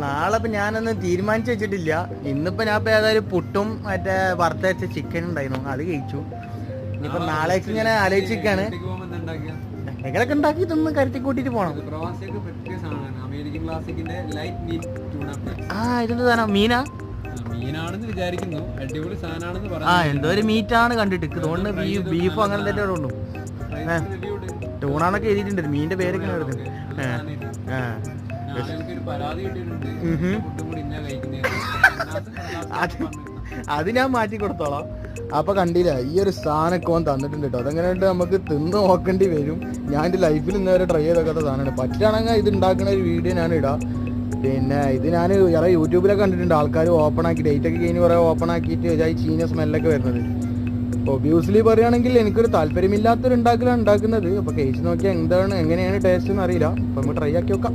നാളെ ഇപ്പൊ ഞാനൊന്നും തീരുമാനിച്ചു വെച്ചിട്ടില്ല. ഇന്നിപ്പോ ഞാൻ ഇപ്പൊ ഏതായാലും പുട്ടും മറ്റേ വറുത്ത വെച്ച ചിക്കൻ ഉണ്ടായിരുന്നു, അത് കഴിച്ചു. ഇനിയിപ്പോ നാളേക്ക് ഇങ്ങനെ ആലോചിക്കാണ് എന്തെങ്കിലൊക്കെ ഉണ്ടാക്കി തിന്ന് കരുത്തി കൂട്ടിട്ട് പോണം. ഇതെന്താ സാധനം? മീനാ? മീനാണെന്ന് വിചാരിക്കുന്നു, അടിപൊളി സാധനമാണെന്ന് പറഞ്ഞു. എന്തോ ഒരു മീറ്റാണ് കണ്ടിട്ട് തോന്നുന്നു. ബീഫോ അങ്ങനെ തന്നെ ഉള്ളൂ. ടൂണാന്നൊക്കെ എഴുതിയിട്ടുണ്ട്, മീനിന്റെ പേരൊക്കെ എഴുതുന്നുണ്ട്. അത് ഞാൻ മാറ്റി കൊടുത്തോളാം. അപ്പൊ കണ്ടില്ല, ഈ ഒരു സാധനമൊക്കെ ഓൻ തന്നിട്ടുണ്ട് കേട്ടോ. അതെങ്ങനെയായിട്ട് നമുക്ക് തിന്ന് നോക്കേണ്ടി വരും. ഞാൻ എൻ്റെ ലൈഫിൽ ഇന്ന് വരെ ട്രൈ ചെയ്തൊക്കെ സാധനമാണ്. പറ്റുകയാണെങ്കിൽ ഇത് ഉണ്ടാക്കുന്ന ഒരു വീഡിയോ ഞാൻ ഇടാം. പിന്നെ ഇത് ഞാൻ വേറെ യൂട്യൂബിലൊക്കെ കണ്ടിട്ടുണ്ട്, ആൾക്കാർ ഓപ്പൺ ആക്കി ഡേറ്റ് ഒക്കെ കഴിഞ്ഞ് കുറേ ഓപ്പൺ ആക്കിയിട്ട് ഇതായി ചീഞ്ഞ സ്മെല്ലൊക്കെ വരുന്നത്. ഒബ്വിയസ്ലി പറയുകയാണെങ്കിൽ എനിക്കൊരു താല്പര്യമില്ലാത്തൊരു ഉണ്ടാക്കലാണ് ഉണ്ടാക്കുന്നത്. അപ്പോൾ കഴിച്ച് നോക്കിയാൽ എന്താണ് എങ്ങനെയാണ് ടേസ്റ്റ് എന്ന് അറിയില്ല. അപ്പോൾ നമുക്ക് ട്രൈ ആക്കി നോക്കാം.